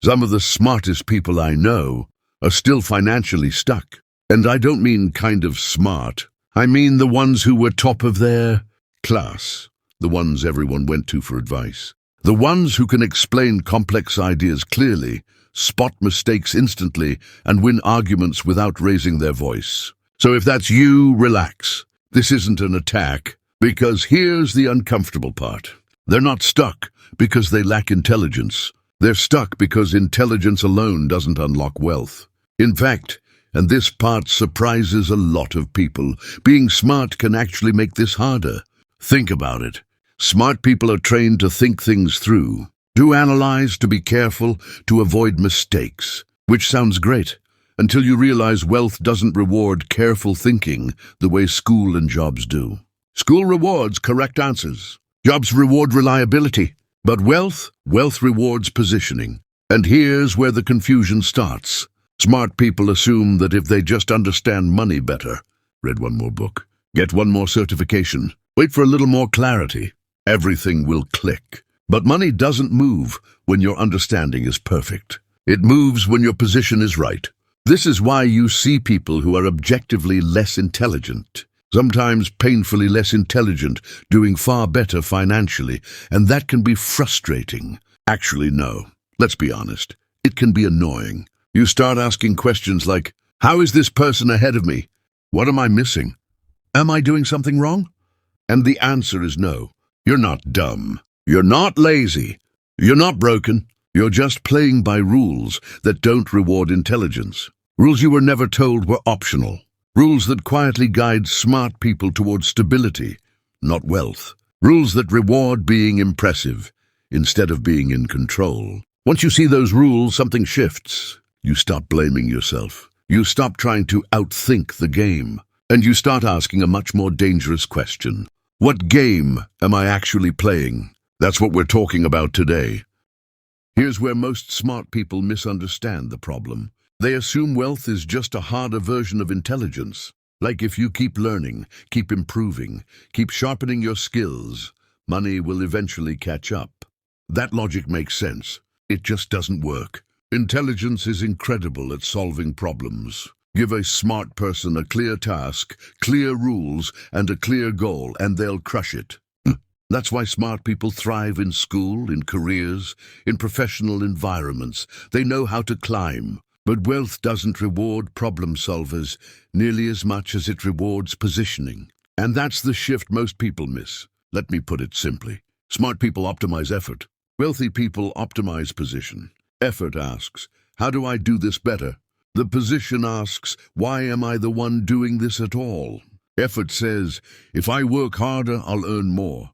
Some of the smartest people I know are still financially stuck. And I don't mean kind of smart. I mean the ones who were top of their class, the ones everyone went to for advice, the ones who can explain complex ideas clearly, spot mistakes instantly, and win arguments without raising their voice. So if that's you, relax. This isn't an attack, because here's the uncomfortable part. They're not stuck because they lack intelligence. They're stuck because intelligence alone doesn't unlock wealth. In fact, and this part surprises a lot of people, being smart can actually make this harder. Think about it. Smart people are trained to think things through, to analyze, to be careful, to avoid mistakes, which sounds great, until you realize wealth doesn't reward careful thinking the way school and jobs do. School rewards correct answers. Jobs reward reliability. But wealth rewards positioning. And here's where the confusion starts. Smart people assume that if they just understand money better, read one more book, get one more certification, wait for a little more clarity, everything will click. But money doesn't move when your understanding is perfect. It moves when your position is right. This is why you see people who are objectively less intelligent, sometimes painfully less intelligent, doing far better financially, and that can be frustrating. Actually, no. Let's be honest. It can be annoying. You start asking questions like, how is this person ahead of me? What am I missing? Am I doing something wrong? And the answer is no. You're not dumb. You're not lazy. You're not broken. You're just playing by rules that don't reward intelligence. Rules you were never told were optional. Rules that quietly guide smart people towards stability, not wealth. Rules that reward being impressive instead of being in control. Once you see those rules, something shifts. You stop blaming yourself. You stop trying to outthink the game. And you start asking a much more dangerous question. What game am I actually playing? That's what we're talking about today. Here's where most smart people misunderstand the problem. They assume wealth is just a harder version of intelligence. Like if you keep learning, keep improving, keep sharpening your skills, money will eventually catch up. That logic makes sense. It just doesn't work. Intelligence is incredible at solving problems. Give a smart person a clear task, clear rules, and a clear goal, and they'll crush it. That's why smart people thrive in school, in careers, in professional environments. They know how to climb. But wealth doesn't reward problem solvers nearly as much as it rewards positioning. And that's the shift most people miss. Let me put it simply. Smart people optimize effort. Wealthy people optimize position. Effort asks, how do I do this better? The position asks, why am I the one doing this at all? Effort says, if I work harder, I'll earn more.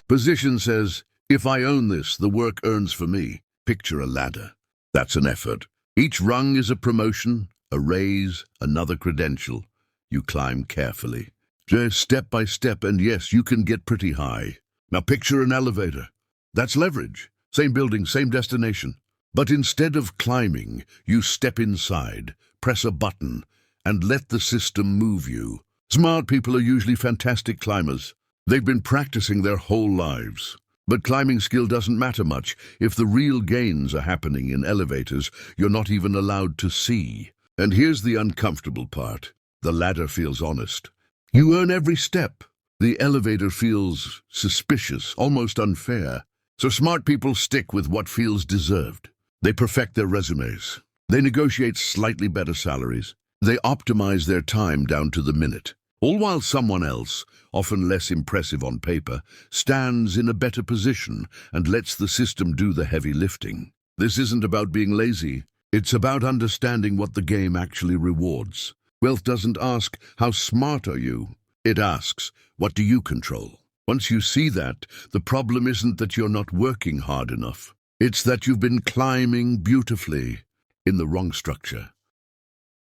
Position says, if I own this, the work earns for me. Picture a ladder. That's an effort. Each rung is a promotion, a raise, another credential. You climb carefully, just step by step, and yes, you can get pretty high. Now picture an elevator. That's leverage. Same building, same destination. But instead of climbing, you step inside, press a button, and let the system move you. Smart people are usually fantastic climbers. They've been practicing their whole lives. But climbing skill doesn't matter much if the real gains are happening in elevators you're not even allowed to see. And here's the uncomfortable part. The ladder feels honest. You earn every step. The elevator feels suspicious, almost unfair. So smart people stick with what feels deserved. They perfect their resumes. They negotiate slightly better salaries. They optimize their time down to the minute. All while someone else, often less impressive on paper, stands in a better position and lets the system do the heavy lifting. This isn't about being lazy. It's about understanding what the game actually rewards. Wealth doesn't ask, how smart are you? It asks, what do you control? Once you see that, the problem isn't that you're not working hard enough. It's that you've been climbing beautifully in the wrong structure.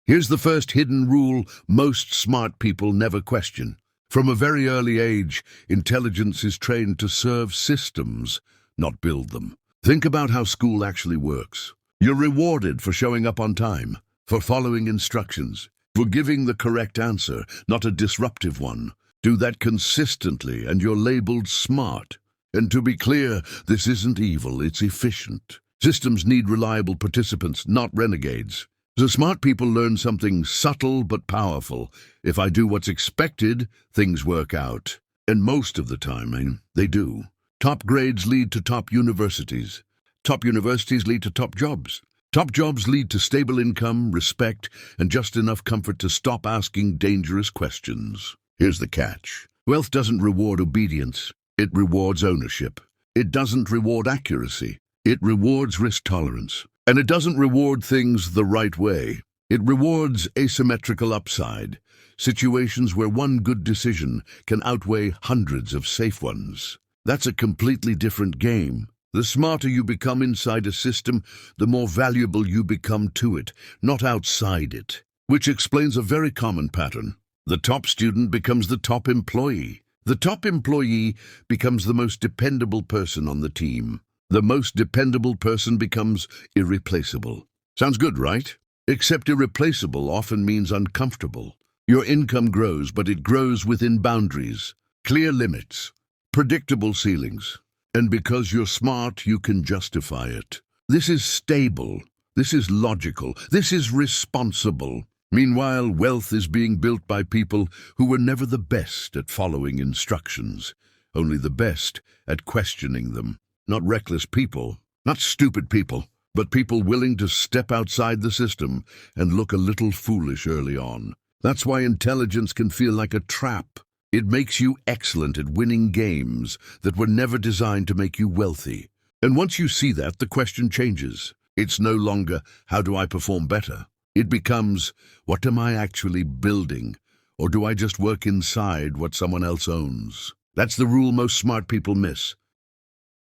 Here's the first hidden rule most smart people never question. From a very early age, intelligence is trained to serve systems, not build them. Think about how school actually works. You're rewarded for showing up on time, for following instructions, for giving the correct answer, not a disruptive one. Do that consistently and you're labeled smart. And to be clear, this isn't evil, it's efficient. Systems need reliable participants, not renegades. So smart people learn something subtle but powerful. If I do what's expected, things work out. And most of the time, they do. Top grades lead to top universities. Top universities lead to top jobs. Top jobs lead to stable income, respect, and just enough comfort to stop asking dangerous questions. Here's the catch. Wealth doesn't reward obedience. It rewards ownership. It doesn't reward accuracy. It rewards risk tolerance. And it doesn't reward things the right way. It rewards asymmetrical upside, situations where one good decision can outweigh hundreds of safe ones. That's a completely different game. The smarter you become inside a system, the more valuable you become to it, not outside it. Which explains a very common pattern. The top student becomes the top employee. The top employee becomes the most dependable person on the team. The most dependable person becomes irreplaceable. Sounds good, right? Except irreplaceable often means uncomfortable. Your income grows, but it grows within boundaries, clear limits, predictable ceilings. And because you're smart, you can justify it. This is stable. This is logical. This is responsible. Meanwhile, wealth is being built by people who were never the best at following instructions, only the best at questioning them. Not reckless people, not stupid people, but people willing to step outside the system and look a little foolish early on. That's why intelligence can feel like a trap. It makes you excellent at winning games that were never designed to make you wealthy. And once you see that, the question changes. It's no longer, how do I perform better? It becomes, what am I actually building? Or do I just work inside what someone else owns? That's the rule most smart people miss.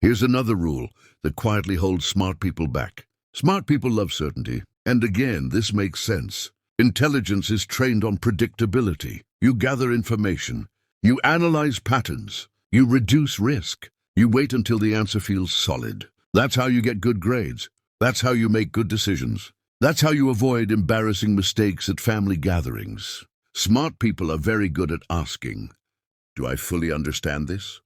Here's another rule that quietly holds smart people back. Smart people love certainty. And again, this makes sense. Intelligence is trained on predictability. You gather information. You analyze patterns. You reduce risk. You wait until the answer feels solid. That's how you get good grades. That's how you make good decisions. That's how you avoid embarrassing mistakes at family gatherings. Smart people are very good at asking, do I fully understand this?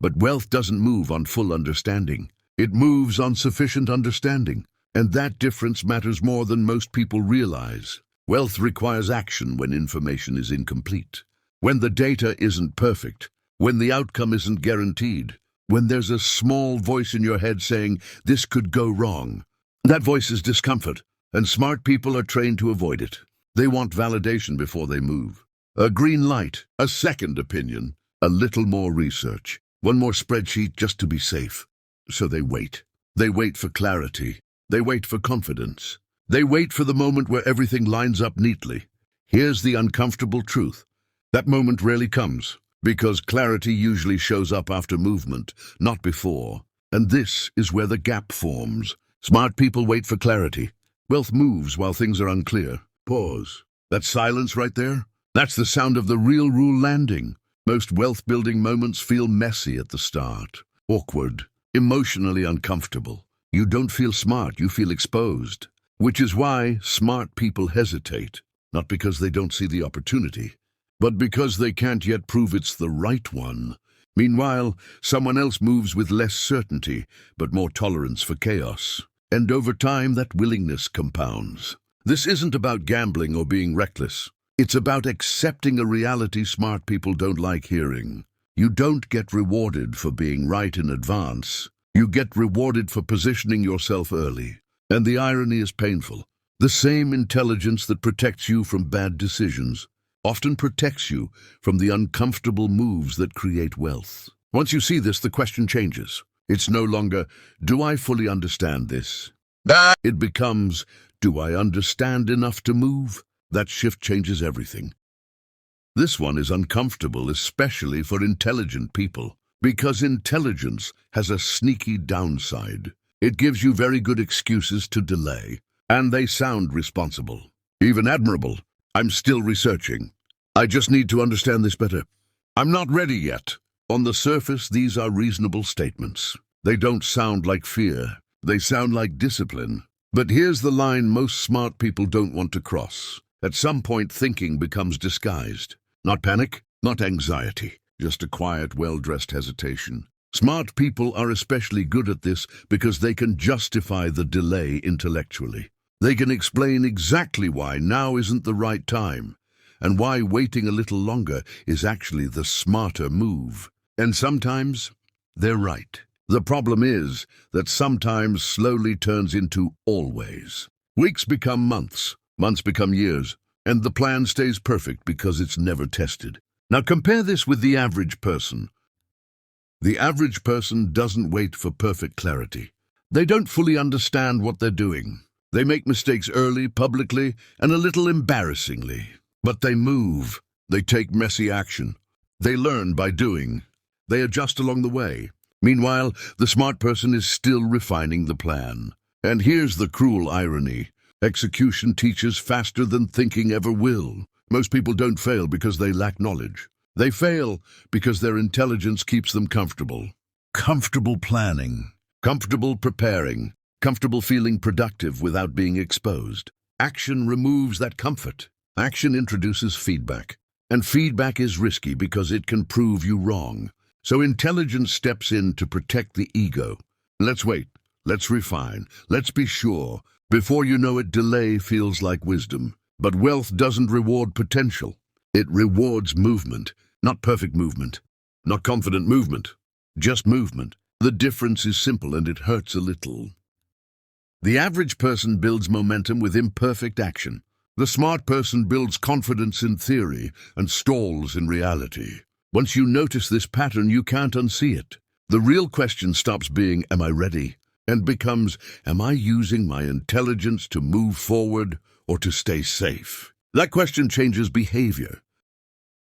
But wealth doesn't move on full understanding. It moves on sufficient understanding. And that difference matters more than most people realize. Wealth requires action when information is incomplete, when the data isn't perfect, when the outcome isn't guaranteed, when there's a small voice in your head saying, this could go wrong. That voice is discomfort, and smart people are trained to avoid it. They want validation before they move. A green light, a second opinion, a little more research, one more spreadsheet just to be safe. So they wait. They wait for clarity. They wait for confidence. They wait for the moment where everything lines up neatly. Here's the uncomfortable truth. That moment rarely comes, because clarity usually shows up after movement, not before. And this is where the gap forms. Smart people wait for clarity. Wealth moves while things are unclear. Pause. That silence right there? That's the sound of the real rule landing. Most wealth-building moments feel messy at the start. Awkward. Emotionally uncomfortable. You don't feel smart, you feel exposed. Which is why smart people hesitate, not because they don't see the opportunity, but because they can't yet prove it's the right one. Meanwhile, someone else moves with less certainty, but more tolerance for chaos. And over time, that willingness compounds. This isn't about gambling or being reckless. It's about accepting a reality smart people don't like hearing. You don't get rewarded for being right in advance. You get rewarded for positioning yourself early. And the irony is painful. The same intelligence that protects you from bad decisions often protects you from the uncomfortable moves that create wealth. Once you see this, the question changes. It's no longer, do I fully understand this? It becomes, do I understand enough to move? That shift changes everything. This one is uncomfortable, especially for intelligent people, because intelligence has a sneaky downside. It gives you very good excuses to delay, and they sound responsible, even admirable. I'm still researching. I just need to understand this better. I'm not ready yet. On the surface, these are reasonable statements. They don't sound like fear. They sound like discipline. But here's the line most smart people don't want to cross. At some point, thinking becomes disguised. Not panic, not anxiety, just a quiet, well-dressed hesitation. Smart people are especially good at this because they can justify the delay intellectually. They can explain exactly why now isn't the right time, and why waiting a little longer is actually the smarter move. And sometimes they're right. The problem is that sometimes slowly turns into always. Weeks become months, months become years, and the plan stays perfect because it's never tested. Now compare this with the average person. The average person doesn't wait for perfect clarity. They don't fully understand what they're doing. They make mistakes early, publicly, and a little embarrassingly. But they move. They take messy action. They learn by doing. They adjust along the way. Meanwhile, the smart person is still refining the plan. And here's the cruel irony. Execution teaches faster than thinking ever will. Most people don't fail because they lack knowledge. They fail because their intelligence keeps them comfortable. Comfortable planning. Comfortable preparing. Comfortable feeling productive without being exposed. Action removes that comfort. Action introduces feedback. And feedback is risky because it can prove you wrong. So intelligence steps in to protect the ego. Let's wait. Let's refine. Let's be sure. Before you know it, delay feels like wisdom. But wealth doesn't reward potential. It rewards movement. Not perfect movement. Not confident movement. Just movement. The difference is simple and it hurts a little. The average person builds momentum with imperfect action. The smart person builds confidence in theory and stalls in reality. Once you notice this pattern, you can't unsee it. The real question stops being, am I ready? And becomes, am I using my intelligence to move forward or to stay safe? That question changes behavior.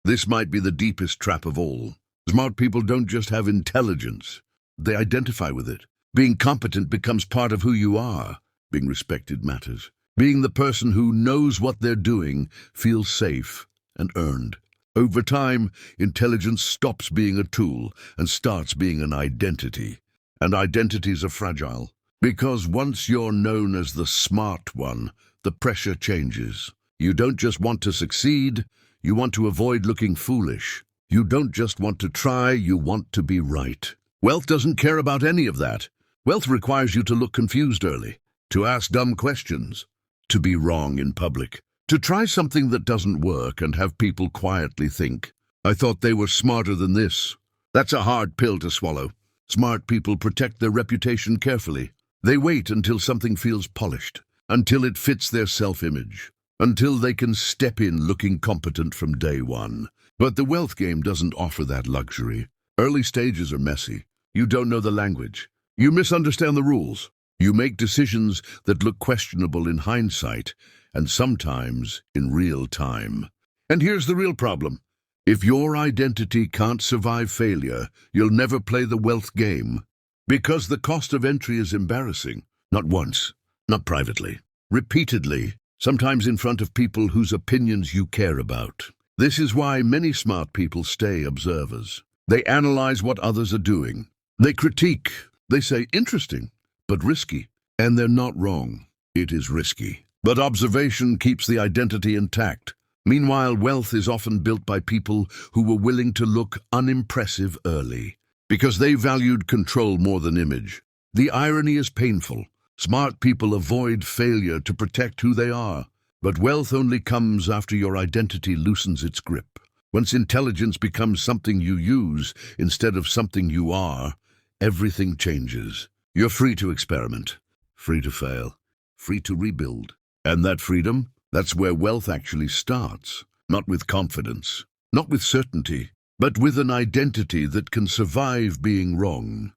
This might be the deepest trap of all. Smart people don't just have intelligence. They identify with it. Being competent becomes part of who you are. Being respected matters. Being the person who knows what they're doing feels safe and earned. Over time, intelligence stops being a tool and starts being an identity. And identities are fragile, because once you're known as the smart one, the pressure changes. You don't just want to succeed, you want to avoid looking foolish. You don't just want to try, you want to be right. Wealth doesn't care about any of that. Wealth requires you to look confused early, to ask dumb questions, to be wrong in public. To try something that doesn't work and have people quietly think, I thought they were smarter than this. That's a hard pill to swallow. Smart people protect their reputation carefully. They wait until something feels polished, until it fits their self-image, until they can step in looking competent from day one. But the wealth game doesn't offer that luxury. Early stages are messy. You don't know the language. You misunderstand the rules. You make decisions that look questionable in hindsight, and sometimes in real time. And here's the real problem. If your identity can't survive failure, you'll never play the wealth game. Because the cost of entry is embarrassing. Not once, not privately, repeatedly, sometimes in front of people whose opinions you care about. This is why many smart people stay observers. They analyze what others are doing. They critique. They say, interesting, but risky. And they're not wrong. It is risky. But observation keeps the identity intact. Meanwhile, wealth is often built by people who were willing to look unimpressive early, because they valued control more than image. The irony is painful. Smart people avoid failure to protect who they are. But wealth only comes after your identity loosens its grip. Once intelligence becomes something you use instead of something you are, everything changes. You're free to experiment, free to fail, free to rebuild. And that freedom, that's where wealth actually starts. Not with confidence, not with certainty, but with an identity that can survive being wrong.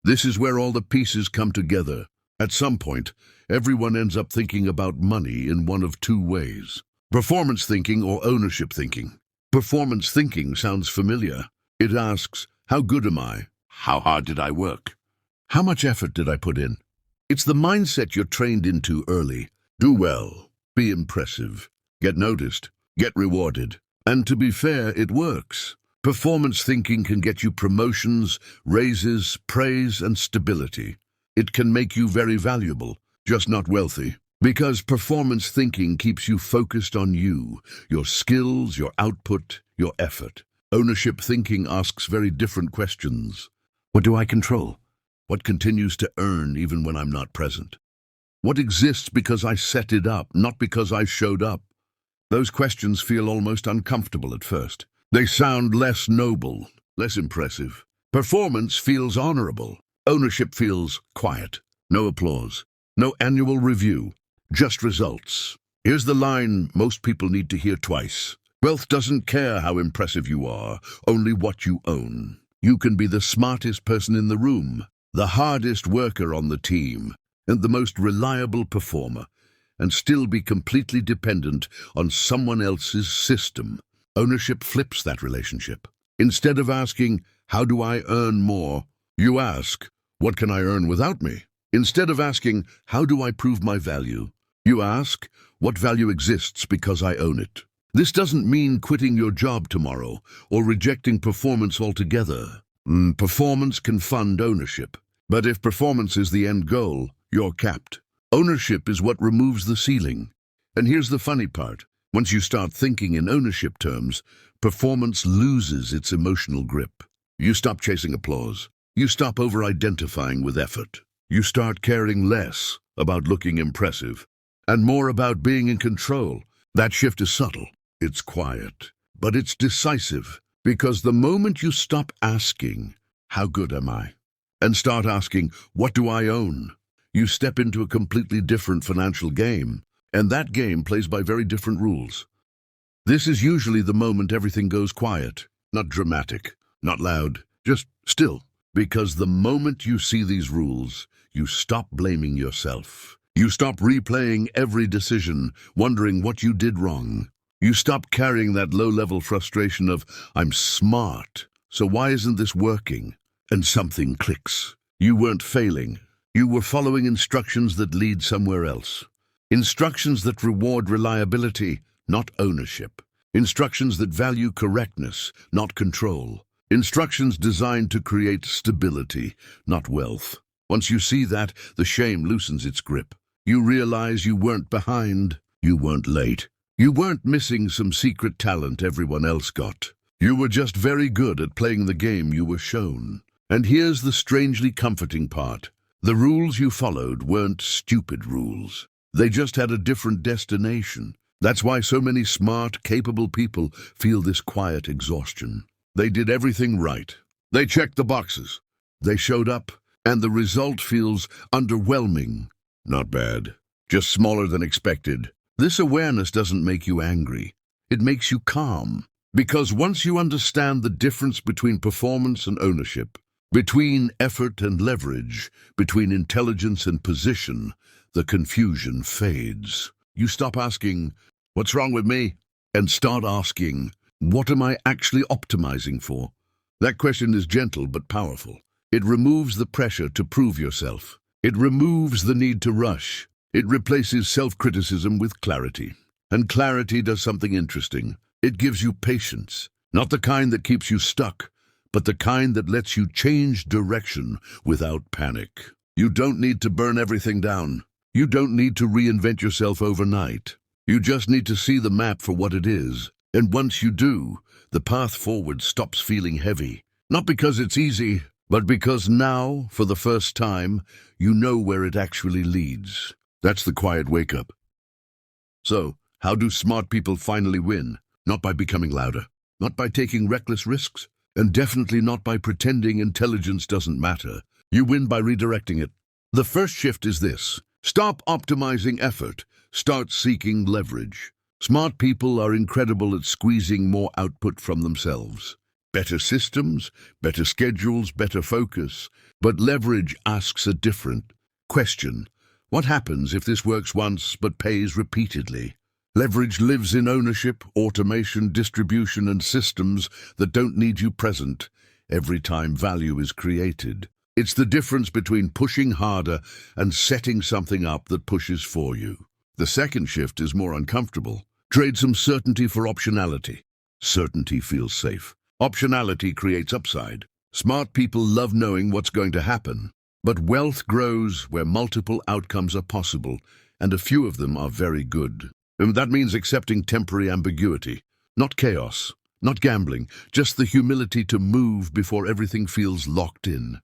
This is where all the pieces come together. At some point, everyone ends up thinking about money in one of two ways: performance thinking or ownership thinking. Performance thinking sounds familiar. It asks, how good am I? How hard did I work? How much effort did I put in? It's the mindset you're trained into early. Do well, be impressive, get noticed, get rewarded. And to be fair, it works. Performance thinking can get you promotions, raises, praise, and stability. It can make you very valuable, just not wealthy. Because performance thinking keeps you focused on you, your skills, your output, your effort. Ownership thinking asks very different questions. What do I control? What continues to earn even when I'm not present? What exists because I set it up, not because I showed up? Those questions feel almost uncomfortable at first. They sound less noble, less impressive. Performance feels honorable. Ownership feels quiet. No applause. No annual review. Just results. Here's the line most people need to hear twice. Wealth doesn't care how impressive you are, only what you own. You can be the smartest person in the room, the hardest worker on the team, and the most reliable performer, and still be completely dependent on someone else's system. Ownership flips that relationship. Instead of asking, how do I earn more? You ask, what can I earn without me? Instead of asking, how do I prove my value? You ask, what value exists because I own it? This doesn't mean quitting your job tomorrow or rejecting performance altogether. Performance can fund ownership. But if performance is the end goal, you're capped. Ownership is what removes the ceiling. And here's the funny part. Once you start thinking in ownership terms, performance loses its emotional grip. You stop chasing applause. You stop over-identifying with effort. You start caring less about looking impressive and more about being in control. That shift is subtle. It's quiet, but it's decisive, because the moment you stop asking, how good am I? And start asking, what do I own? You step into a completely different financial game, and that game plays by very different rules. This is usually the moment everything goes quiet, not dramatic, not loud, just still. Because the moment you see these rules, you stop blaming yourself. You stop replaying every decision, wondering what you did wrong. You stop carrying that low-level frustration of, I'm smart, so why isn't this working? And something clicks. You weren't failing. You were following instructions that lead somewhere else. Instructions that reward reliability, not ownership. Instructions that value correctness, not control. Instructions designed to create stability, not wealth. Once you see that, the shame loosens its grip. You realize you weren't behind. You weren't late. You weren't missing some secret talent everyone else got. You were just very good at playing the game you were shown. And here's the strangely comforting part. The rules you followed weren't stupid rules. They just had a different destination. That's why so many smart, capable people feel this quiet exhaustion. They did everything right. They checked the boxes. They showed up, and the result feels underwhelming. Not bad, just smaller than expected. This awareness doesn't make you angry. It makes you calm. Because once you understand the difference between performance and ownership, between effort and leverage, between intelligence and position, the confusion fades. You stop asking, what's wrong with me? And start asking, what am I actually optimizing for? That question is gentle but powerful. It removes the pressure to prove yourself. It removes the need to rush. It replaces self-criticism with clarity. And clarity does something interesting. It gives you patience. Not the kind that keeps you stuck, but the kind that lets you change direction without panic. You don't need to burn everything down. You don't need to reinvent yourself overnight. You just need to see the map for what it is. And once you do, the path forward stops feeling heavy. Not because it's easy, but because now, for the first time, you know where it actually leads. That's the quiet wake-up. So, how do smart people finally win? Not by becoming louder, not by taking reckless risks, and definitely not by pretending intelligence doesn't matter. You win by redirecting it. The first shift is this. Stop optimizing effort. Start seeking leverage. Smart people are incredible at squeezing more output from themselves. Better systems, better schedules, better focus. But leverage asks a different question. What happens if this works once but pays repeatedly? Leverage lives in ownership, automation, distribution, and systems that don't need you present every time value is created. It's the difference between pushing harder and setting something up that pushes for you. The second shift is more uncomfortable. Trade some certainty for optionality. Certainty feels safe. Optionality creates upside. Smart people love knowing what's going to happen. But wealth grows where multiple outcomes are possible, and a few of them are very good. And that means accepting temporary ambiguity, not chaos, Not gambling, just the humility to move before everything feels locked in.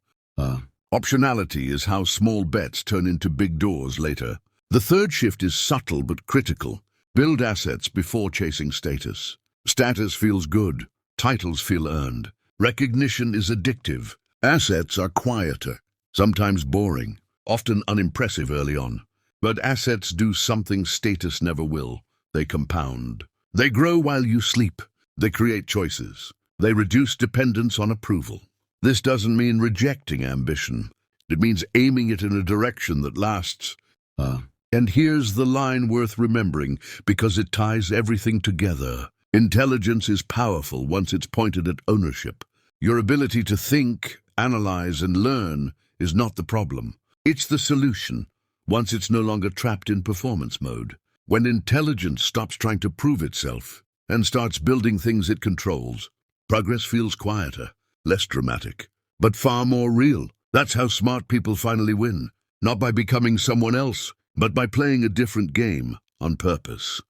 Optionality is how small bets turn into big doors later. The third shift is subtle but critical. Build assets before chasing status. Status feels good. Titles feel earned. Recognition is addictive. Assets are quieter, sometimes boring, often unimpressive early on. But assets do something status never will. They compound. They grow while you sleep. They create choices. They reduce dependence on approval. This doesn't mean rejecting ambition. It means aiming it in a direction that lasts. And here's the line worth remembering, because it ties everything together. Intelligence is powerful once it's pointed at ownership. Your ability to think, analyze, and learn is not the problem. It's the solution, once it's no longer trapped in performance mode. When intelligence stops trying to prove itself and starts building things it controls, progress feels quieter, less dramatic, but far more real. That's how smart people finally win, not by becoming someone else, but by playing a different game on purpose.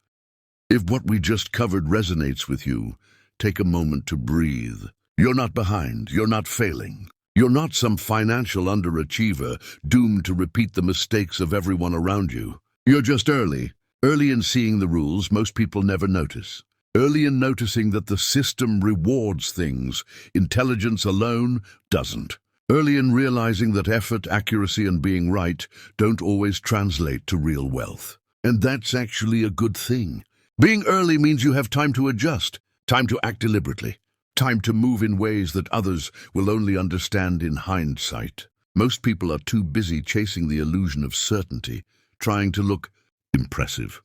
If what we just covered resonates with you, take a moment to breathe. You're not behind, you're not failing. You're not some financial underachiever doomed to repeat the mistakes of everyone around you. You're just early in seeing the rules most people never notice. Early in noticing that the system rewards things intelligence alone doesn't. Early in realizing that effort, accuracy, and being right don't always translate to real wealth. And that's actually a good thing. Being early means you have time to adjust, time to act deliberately, time to move in ways that others will only understand in hindsight. Most people are too busy chasing the illusion of certainty, trying to look impressive,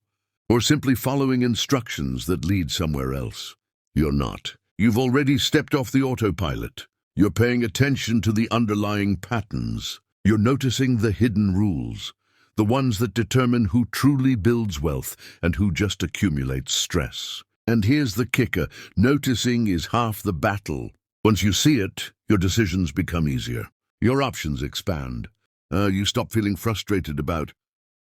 or simply following instructions that lead somewhere else. You're not. You've already stepped off the autopilot. You're paying attention to the underlying patterns. You're noticing the hidden rules, the ones that determine who truly builds wealth and who just accumulates stress. And here's the kicker, noticing is half the battle. Once you see it, your decisions become easier. Your options expand. You stop feeling frustrated about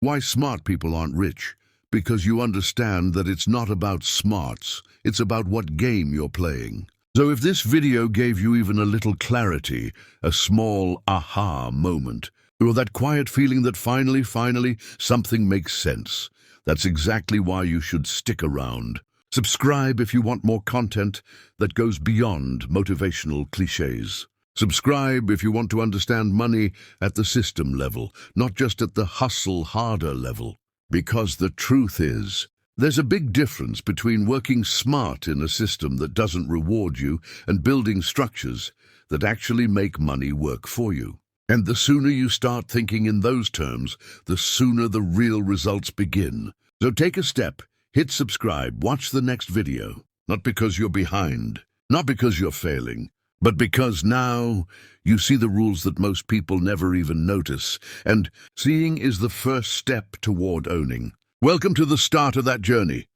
why smart people aren't rich, because you understand that it's not about smarts, it's about what game you're playing. So if this video gave you even a little clarity, a small aha moment, or that quiet feeling that finally, something makes sense, that's exactly why you should stick around. Subscribe if you want more content that goes beyond motivational cliches. Subscribe if you want to understand money at the system level, not just at the hustle harder level. Because the truth is, there's a big difference between working smart in a system that doesn't reward you and building structures that actually make money work for you. And the sooner you start thinking in those terms, the sooner the real results begin. So take a step, hit subscribe, watch the next video. Not because you're behind, not because you're failing, but because now you see the rules that most people never even notice. And seeing is the first step toward owning. Welcome to the start of that journey.